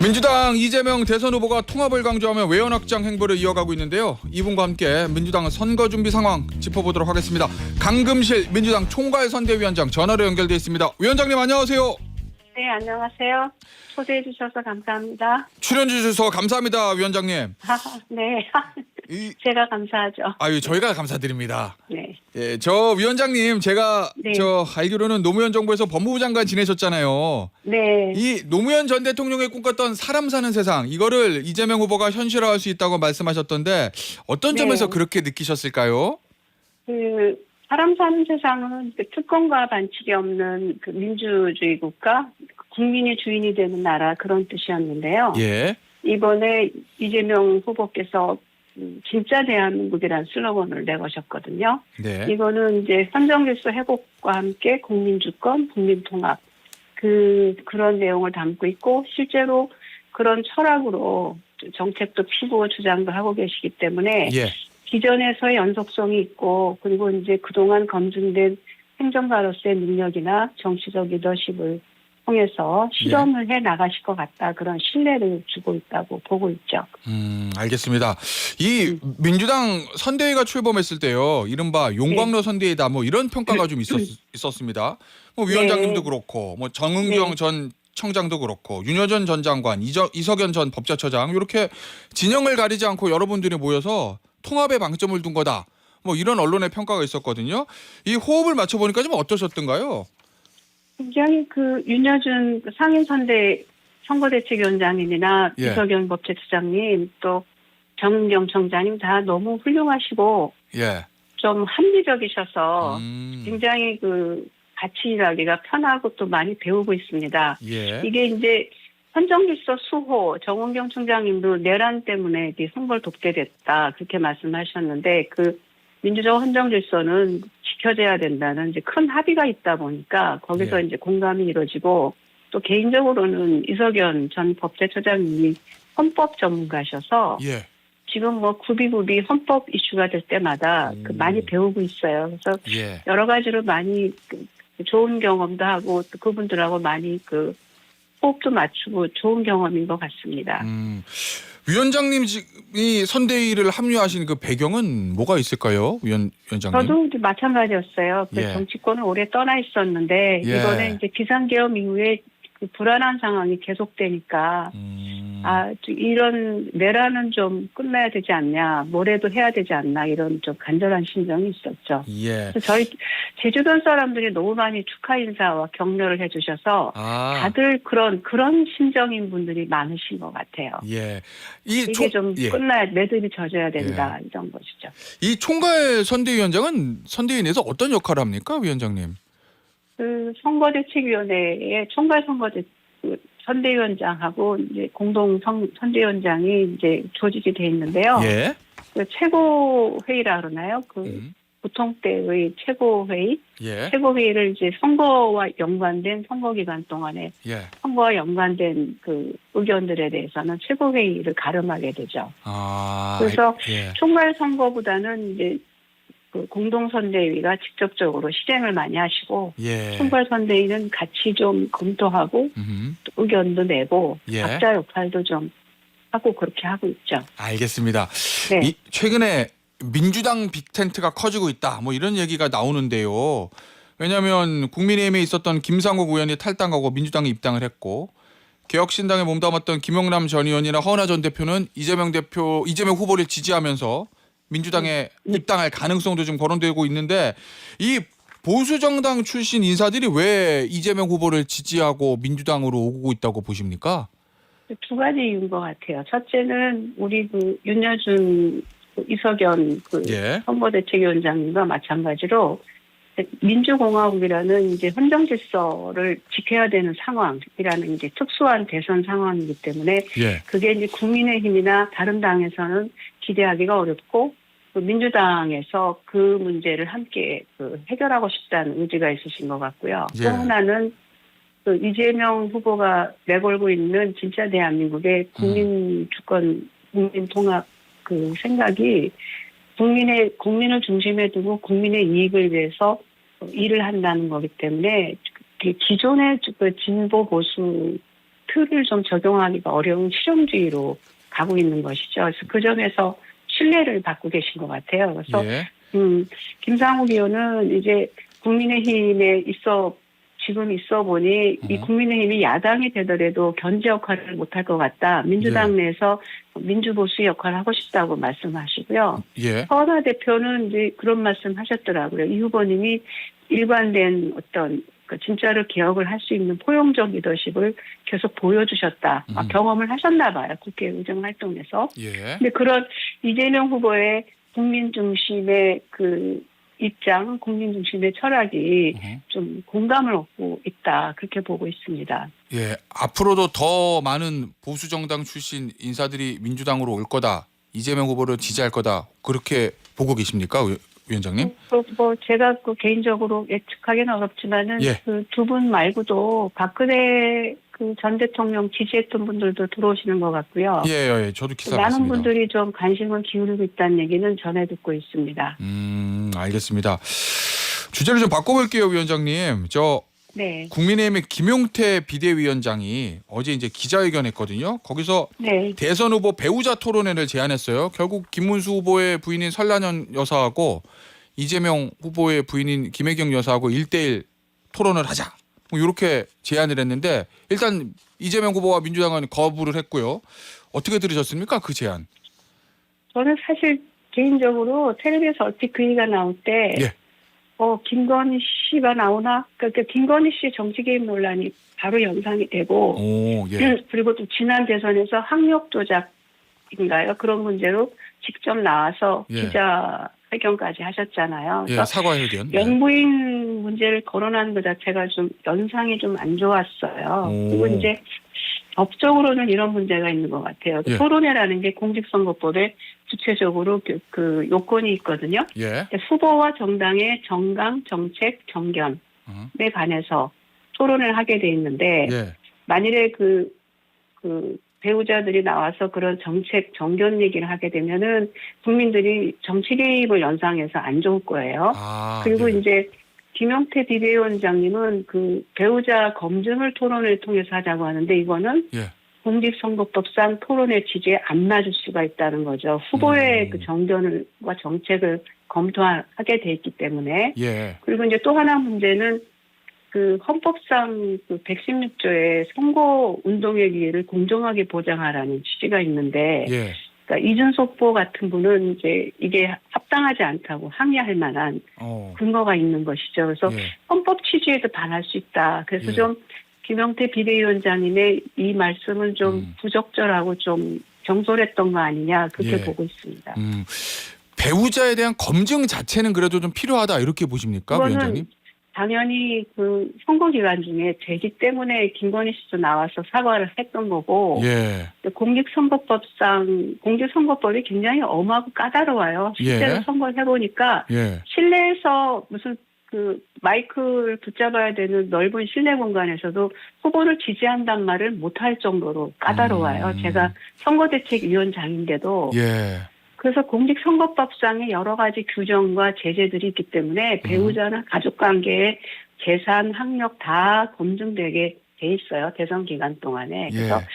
민주당 이재명 대선 후보가 통합을 강조하며 외연 확장 행보를 이어가고 있는데요. 이분과 함께 민주당 선거 준비 상황 짚어보도록 하겠습니다. 강금실 민주당 총괄선대위원장 전화로 연결돼 있습니다. 위원장님 안녕하세요. 네, 안녕하세요. 초대해 주셔서 감사합니다. 출연 주셔서 감사합니다, 위원장님. 네, 제가 감사하죠. 저희가 감사드립니다. 네, 예, 저 위원장님 제가 네. 알기로는 노무현 정부에서 법무부 장관 지내셨잖아요. 네, 이 노무현 전 대통령이 꿈꿨던 사람 사는 세상 이거를 이재명 후보가 현실화할 수 있다고 말씀하셨던데 어떤 네. 점에서 그렇게 느끼셨을까요? 사람 사는 세상은 특권과 반칙이 없는 민주주의 국가, 국민이 주인이 되는 나라 그런 뜻이었는데요. 예. 이번에 이재명 후보께서 진짜 대한민국이라는 슬로건을 내거셨거든요. 네. 이거는 이제 헌정질서 회복과 함께 국민주권, 국민통합 그런 내용을 담고 있고 실제로 그런 철학으로 정책도 피고 주장도 하고 계시기 때문에 예. 기존에서의 연속성이 있고 그리고 이제 그동안 검증된 행정가로서의 능력이나 정치적 리더십을 통해서 실험을 해 나가실 것 같다. 그런 신뢰를 주고 있다고 보고 있죠. 알겠습니다. 이 민주당 선대위가 출범했을 때요. 이른바 용광로 선대위다 뭐 이런 평가가 좀 있었습니다. 뭐 위원장님도 네. 그렇고 뭐 정은경 네. 전 청장도 그렇고 윤여준 전 장관, 이석연 전 법제처장 이렇게 진영을 가리지 않고 여러분들이 모여서 통합에 방점을 둔 거다. 뭐 이런 언론의 평가가 있었거든요. 이 호흡을 맞춰보니까 좀 어떠셨던가요? 굉장히 윤여준 상임선대 선거대책위원장님이나 예. 이석연 법제처장님 또 정은경 청장님 다 너무 훌륭하시고 예. 좀 합리적이셔서 굉장히 같이 일하기가 편하고 또 많이 배우고 있습니다. 예. 이게 이제 헌정질서 수호 정은경 총장님도 내란 때문에 선거를 돕게 됐다 그렇게 말씀하셨는데 민주적 헌정질서는 지켜져야 된다는 이제 큰 합의가 있다 보니까 거기서 예. 이제 공감이 이루어지고 또 개인적으로는 이석연 전 법제처장님이 헌법 전문가셔서 예. 지금 구비구비 헌법 이슈가 될 때마다 많이 배우고 있어요. 그래서 예. 여러 가지로 많이 좋은 경험도 하고 또 그분들하고 많이 호흡도 맞추고 좋은 경험인 것 같습니다. 위원장님이 선대위를 합류하신 그 배경은 뭐가 있을까요, 위원장님? 저도 이제 마찬가지였어요. 예. 정치권을 오래 떠나 있었는데 예. 이번에 이제 비상계엄 이후에 불안한 상황이 계속되니까 이런 내란은 좀 끝나야 되지 않냐, 뭐래도 해야 되지 않나 이런 좀 간절한 심정이 있었죠. 예. 그래서 제 주변 사람들이 너무 많이 축하 인사와 격려를 해주셔서 다들 그런 심정인 분들이 많으신 것 같아요. 예. 이게 좀 끝나야 매듭이 젖어야 된다 이런 것이죠. 이 총괄 선대위원장은 선대위 내에서 어떤 역할을 합니까, 위원장님? 선거대책위원회의 선대위원장하고 이제 공동 선대위원장이 이제 조직이 돼 있는데요. 예. 최고회의라 그러나요? 보통 때의 최고회의, 예. 최고회의를 이제 선거와 연관된 선거 기간 동안에 예. 선거와 연관된 의견들에 대해서는 최고회의를 가름하게 되죠. 그래서 총괄 선거보다는 이제 공동선대위가 직접적으로 실행을 많이 하시고 총괄선대위는 같이 좀 검토하고 또 의견도 내고 각자 역할도 좀 하고 그렇게 하고 있죠. 알겠습니다. 네. 최근에 민주당 빅텐트가 커지고 있다. 뭐 이런 얘기가 나오는데요. 왜냐하면 국민의힘에 있었던 김상국 의원이 탈당하고 민주당에 입당을 했고 개혁신당에 몸담았던 김영남 전 의원이나 허은하 전 대표는 이재명 후보를 지지하면서 민주당에 입당할 가능성도 좀 거론되고 있는데 이 보수 정당 출신 인사들이 왜 이재명 후보를 지지하고 민주당으로 오고 있다고 보십니까? 두 가지 이유인 것 같아요. 첫째는 우리 윤여준 이석연 선거대책위원장님과 마찬가지로 민주공화국이라는 이제 헌정질서를 지켜야 되는 상황이라는 이제 특수한 대선 상황이기 때문에 그게 이제 국민의힘이나 다른 당에서는 기대하기가 어렵고 민주당에서 그 문제를 함께 해결하고 싶다는 의지가 있으신 것 같고요. 또 하나는 이재명 후보가 내걸고 있는 진짜 대한민국의 국민주권, 국민통합 생각이 국민을 중심에 두고 국민의 이익을 위해서 일을 한다는 거기 때문에 기존의 진보 보수 틀을 좀 적용하기가 어려운 실용주의로 가고 있는 것이죠. 그래서 그 점에서 신뢰를 받고 계신 것 같아요. 그래서 예. 김상욱 의원은 이제 국민의힘에 지금 있어 보니 이 국민의힘이 야당이 되더라도 견제 역할을 못할 것 같다. 민주당 내에서 민주보수 역할을 하고 싶다고 말씀하시고요. 예. 허은하 대표는 이제 그런 말씀하셨더라고요. 이 후보님이 일관된 어떤 진짜로 개혁을 할 수 있는 포용적 리더십을 계속 보여주셨다. 경험을 하셨나 봐요. 국회 의정 활동에서. 예. 근데 그런 이재명 후보의 국민 중심의 그 입장, 국민 중심의 철학이 좀 공감을 얻고 있다. 그렇게 보고 있습니다. 예. 앞으로도 더 많은 보수 정당 출신 인사들이 민주당으로 올 거다. 이재명 후보를 지지할 거다. 그렇게 보고 계십니까, 위원장님? 뭐 제가 개인적으로 예측하기는 어렵지만은 예. 그 두 분 말고도 박근혜 그 전 대통령 지지했던 분들도 들어오시는 것 같고요. 예. 저도 기사 많은 봤습니다. 분들이 좀 관심을 기울이고 있다는 얘기는 전해 듣고 있습니다. 알겠습니다. 주제를 좀 바꿔볼게요, 위원장님. 네. 국민의힘의 김용태 비대위원장이 어제 이제 기자회견했거든요. 거기서 네. 대선 후보 배우자 토론회를 제안했어요. 결국 김문수 후보의 부인인 설란현 여사하고 이재명 후보의 부인인 김혜경 여사하고 1대1 토론을 하자. 뭐 이렇게 제안을 했는데 일단 이재명 후보와 민주당은 거부를 했고요. 어떻게 들으셨습니까? 그 제안. 저는 사실 개인적으로 텔레비에서 얼핏 그 얘기가 나올 때 예. 김건희 씨가 나오나? 그러니까 김건희 씨 정치 개입 논란이 바로 연상이 되고 예. 그리고 또 지난 대선에서 학력 조작인가요? 그런 문제로 직접 나와서 예. 기자회견까지 하셨잖아요. 예, 사과회견. 영부인 문제를 거론하는 것 자체가 좀 연상이 좀 안 좋았어요. 그리고 이제 법적으로는 이런 문제가 있는 것 같아요. 예. 토론회라는 게 공직선거법에 구체적으로 그 요건이 있거든요. 예. 후보와 정당의 정강, 정책, 정견에 관해서 토론을 하게 돼 있는데 예. 만일에 그 배우자들이 나와서 그런 정책, 정견 얘기를 하게 되면은 국민들이 정치 개입을 연상해서 안 좋을 거예요. 그리고 예. 이제 김용태 비대위원장님은 그 배우자 검증을 토론을 통해서 하자고 하는데 이거는 예. 공직선거법상 토론의 지지에 안 맞을 수가 있다는 거죠. 후보의 그 정견과 정책을 검토하게 돼 있기 때문에. 예. 그리고 이제 또 하나 문제는 그 헌법상 그 116조의 선거 운동의 기회를 공정하게 보장하라는 취지가 있는데, 예. 그러니까 이준석 후보 같은 분은 이제 이게 합당하지 않다고 항의할 만한 근거가 있는 것이죠. 그래서 예. 헌법 취지에도 반할 수 있다. 그래서 예. 좀 김용태 비대위원장님의 이 말씀은 좀 부적절하고 좀 경솔했던 거 아니냐 그렇게 예. 보고 있습니다. 배우자에 대한 검증 자체는 그래도 좀 필요하다 이렇게 보십니까, 위원장님? 당연히 그 선거 기간 중에 되기 때문에 김건희 씨도 나와서 사과를 했던 거고 예. 공직선거법이 굉장히 엄하고 까다로워요. 실제로 예. 선거를 해보니까 예. 실내에서 무슨 그 마이크를 붙잡아야 되는 넓은 실내 공간에서도 후보를 지지한단 말을 못할 정도로 까다로워요. 제가 선거대책위원장인데도 예. 그래서 공직선거법상의 여러 가지 규정과 제재들이 있기 때문에 배우자나 가족관계의 재산, 학력 다 검증되게 돼 있어요. 대선 기간 동안에. 그래서 예.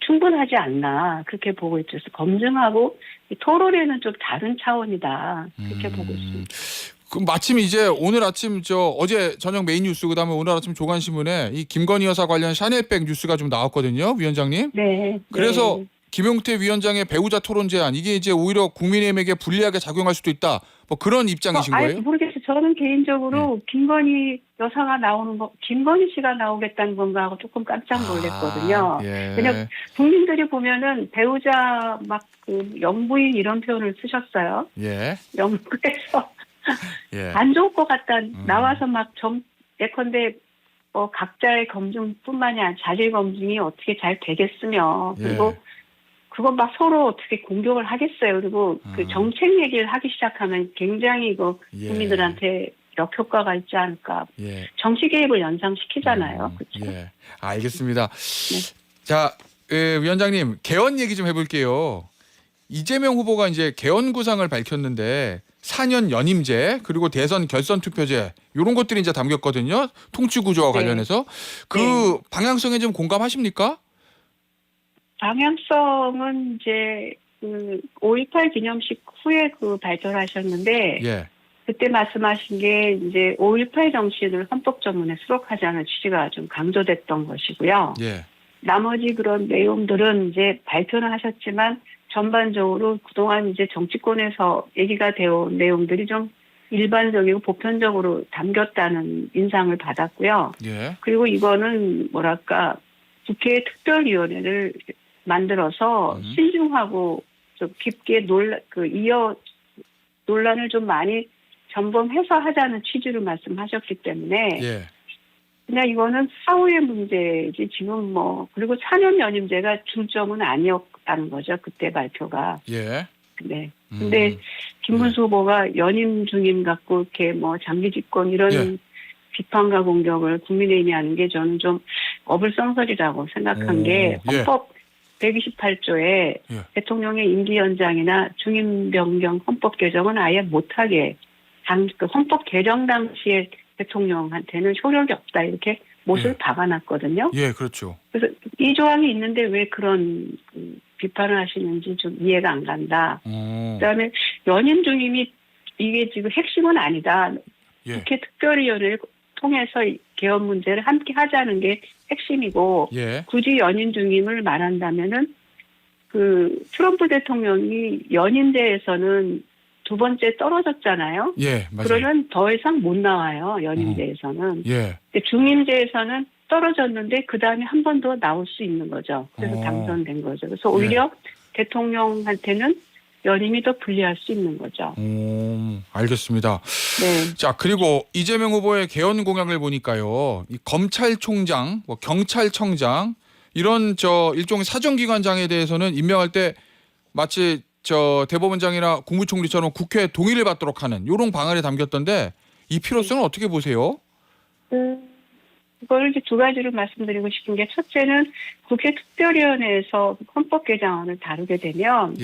충분하지 않나 그렇게 보고 있죠. 그래서 검증하고 토론회는 좀 다른 차원이다 그렇게 보고 있습니다. 그 마침 이제 오늘 아침 어제 저녁 메인 뉴스 그다음에 오늘 아침 조간신문에 이 김건희 여사 관련 샤넬백 뉴스가 좀 나왔거든요, 위원장님. 네. 그래서 네. 김용태 위원장의 배우자 토론 제안 이게 이제 오히려 국민의힘에게 불리하게 작용할 수도 있다. 뭐 그런 입장이신 거예요? 모르겠어요. 저는 개인적으로 김건희 여사가 나오는 거, 김건희 씨가 나오겠다는 건가 하고 조금 깜짝 놀랐거든요. 예. 왜냐면 국민들이 보면은 배우자 막 그 영부인 이런 표현을 쓰셨어요. 예. 영국에서 예. 안 좋을 것 같다. 나와서 막 예컨대 각자의 검증뿐만이 아니라 자질 검증이 어떻게 잘 되겠으며 그리고 그거 막 서로 어떻게 공격을 하겠어요. 그리고 그 정책 얘기를 하기 시작하면 굉장히 이거 국민들한테 역효과가 있지 않을까. 예. 정치 개입을 연상시키잖아요. 그렇죠? 예. 알겠습니다. 자, 위원장님 개헌 얘기 좀 해볼게요. 이재명 후보가 이제 개헌 구상을 밝혔는데 4년 연임제 그리고 대선 결선 투표제 이런 것들이 이제 담겼거든요. 통치 구조와 관련해서 그 방향성에 좀 공감하십니까? 방향성은 이제 그 5.18 기념식 후에 그 발표를 하셨는데 예. 그때 말씀하신 게 이제 5.18 정신을 헌법조문에 수록하자는 취지가 좀 강조됐던 것이고요. 예. 나머지 그런 내용들은 이제 발표는 하셨지만 전반적으로 그동안 이제 정치권에서 얘기가 되어온 내용들이 좀 일반적이고 보편적으로 담겼다는 인상을 받았고요. 예. 그리고 이거는 뭐랄까 국회 특별위원회를 만들어서 신중하고 좀 깊게 논란을 좀 많이 점검해서 하자는 취지로 말씀하셨기 때문에 예. 그냥 이거는 사후의 문제지 지금 그리고 4년 연임제가 중점은 아니었다는 거죠. 그때 발표가. 예. 네. 근데 김문수 후보가 연임 중임 갖고 이렇게 장기 집권 이런 예. 비판과 공격을 국민의힘이 하는 게 저는 좀 어불성설이라고 생각한 게 헌법 128조에 예. 대통령의 임기 연장이나 중임 변경 헌법 개정은 아예 못하게 그 헌법 개정 당시에 대통령한테는 효력이 없다 이렇게 못을 박아놨거든요. 예, 그렇죠. 그래서 이 조항이 있는데 왜 그런 비판을 하시는지 좀 이해가 안 간다. 그다음에 연임 중임이 이게 지금 핵심은 아니다. 예. 국회 특별위원회를 통해서 개헌 문제를 함께 하자는 게 핵심이고 예. 굳이 연임 중임을 말한다면은 그 트럼프 대통령이 연임제에서는 두 번째 떨어졌잖아요. 예, 맞아요. 그러면 더 이상 못 나와요. 연임제에서는. 예. 중임제에서는 떨어졌는데 그 다음에 한 번 더 나올 수 있는 거죠. 그래서 당선된 거죠. 그래서 오히려 대통령한테는 연임이 더 불리할 수 있는 거죠. 알겠습니다. 네. 자, 그리고 이재명 후보의 개헌 공약을 보니까요. 이 검찰총장, 경찰청장 이런 일종의 사정기관장에 대해서는 임명할 때 마치 대법원장이나 국무총리처럼 국회 동의를 받도록 하는 이런 방안이 담겼던데 이 필요성은 어떻게 보세요? 이걸 이제 두 가지로 말씀드리고 싶은 게 첫째는 국회 특별위원회에서 헌법 개정안을 다루게 되면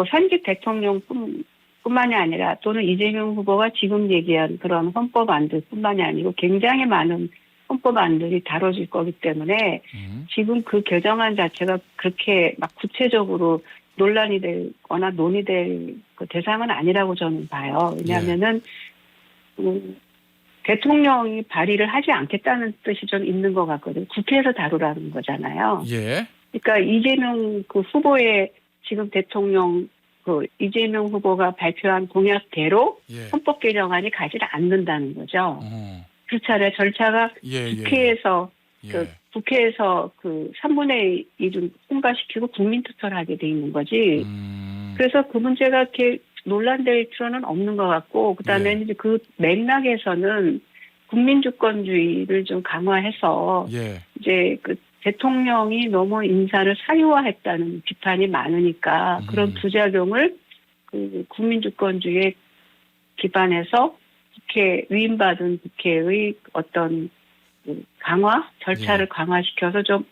현직 대통령뿐만이 아니라 또는 이재명 후보가 지금 얘기한 그런 헌법안들뿐만이 아니고 굉장히 많은 헌법안들이 다뤄질 거기 때문에 지금 그 개정안 자체가 그렇게 막 구체적으로 논란이 되거나 논의될 그 대상은 아니라고 저는 봐요. 왜냐하면은 대통령이 발의를 하지 않겠다는 뜻이 좀 있는 것 같거든요. 국회에서 다루라는 거잖아요. 예. 그러니까 이재명 그 후보의 지금 대통령 이재명 후보가 발표한 공약대로 헌법 개정안이 가지를 않는다는 거죠. 그렇지 않아요. 절차가 국회에서 국회에서 그 3분의 1을 통과시키고 국민투표를 하게 돼 있는 거지. 그래서 그 문제가 이렇게 논란될 필요는 없는 것 같고, 그다음에 이제 그 맥락에서는 국민주권주의를 좀 강화해서 이제 그 대통령이 너무 인사를 사유화했다는 비판이 많으니까 그런 부작용을 그 국민주권주의에 기반해서 위임받은 국회의 어떤 강화 절차를 강화시켜서 좀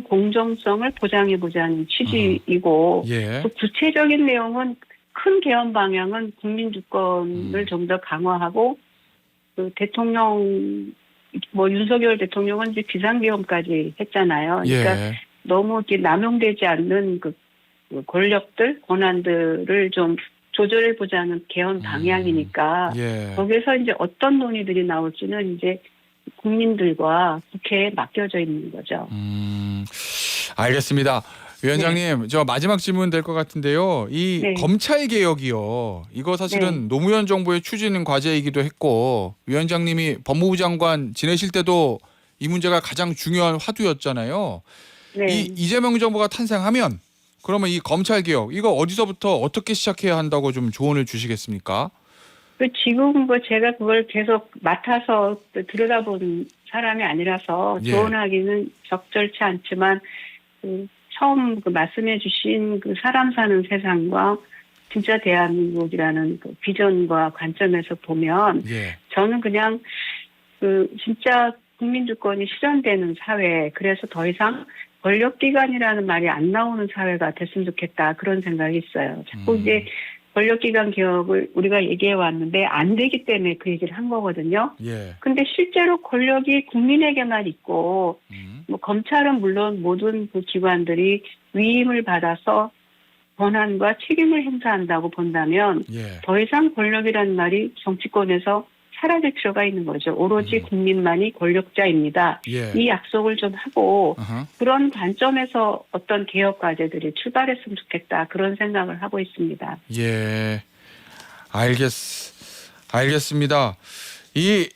공정성을 보장해보자는 취지이고 또 구체적인 내용은 큰 개헌 방향은 국민주권을 좀 더 강화하고 그 대통령 윤석열 대통령은 이제 비상계엄까지 했잖아요. 그러니까 너무 이렇게 남용되지 않는 그 권한들을 좀 조절해보자는 개헌 방향이니까 거기서 이제 어떤 논의들이 나올지는 이제 국민들과 국회에 맡겨져 있는 거죠. 알겠습니다. 위원장님, 저 마지막 질문 될 것 같은데요. 이 검찰 개혁이요. 이거 사실은 노무현 정부의 추진 과제이기도 했고 위원장님이 법무부 장관 지내실 때도 이 문제가 가장 중요한 화두였잖아요. 이 이재명 정부가 탄생하면 그러면 이 검찰 개혁 이거 어디서부터 어떻게 시작해야 한다고 좀 조언을 주시겠습니까? 지금 제가 그걸 계속 맡아서 들여다본 사람이 아니라서 조언하기는 적절치 않지만 처음 말씀해 주신 그 사람 사는 세상과 진짜 대한민국이라는 그 비전과 관점에서 보면 저는 그냥 진짜 국민주권이 실현되는 사회, 그래서 더 이상 권력기관이라는 말이 안 나오는 사회가 됐으면 좋겠다 그런 생각이 있어요. 자꾸 이제 권력기관 개혁을 우리가 얘기해 왔는데 안 되기 때문에 그 얘기를 한 거거든요. 예. 근데 실제로 권력이 국민에게만 있고 음. 뭐 검찰은 물론 모든 그 기관들이 위임을 받아서 권한과 책임을 행사한다고 본다면 예. 더 이상 권력이라는 말이 정치권에서 사라질 필요가 있는 거죠. 오로지 국민만이 권력자입니다. 예. 이 약속을 좀 하고 어허. 그런 관점에서 어떤 개혁 과제들이 출발했으면 좋겠다. 그런 생각을 하고 있습니다. 예. 알겠습니다. 이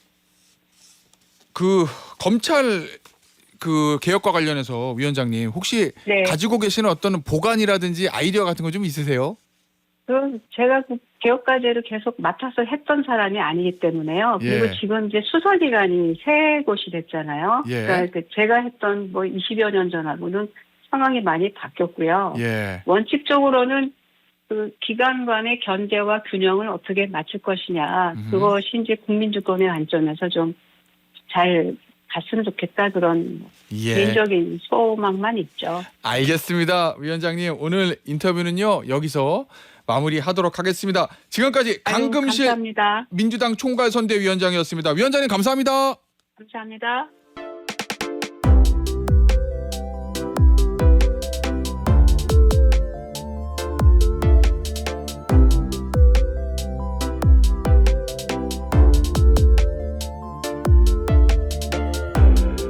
그 검찰 그 개혁과 관련해서 위원장님 혹시 네. 가지고 계시는 어떤 보관이라든지 아이디어 같은 거 좀 있으세요? 제가 그 개혁 과제를 계속 맡아서 했던 사람이 아니기 때문에요. 그리고 예. 지금 이제 수사기관이 3곳이 됐잖아요. 예. 그러니까 제가 했던 뭐 20여 년 전하고는 상황이 많이 바뀌었고요. 예. 원칙적으로는 그 기관 간의 견제와 균형을 어떻게 맞출 것이냐. 그것이 이제 국민주권의 관점에서 좀 잘 갔으면 좋겠다. 그런 예. 개인적인 소망만 있죠. 알겠습니다. 위원장님 오늘 인터뷰는요 여기서 마무리하도록 하겠습니다. 지금까지 강금실 감사합니다. 민주당 총괄선대위원장이었습니다. 위원장님 감사합니다. 감사합니다.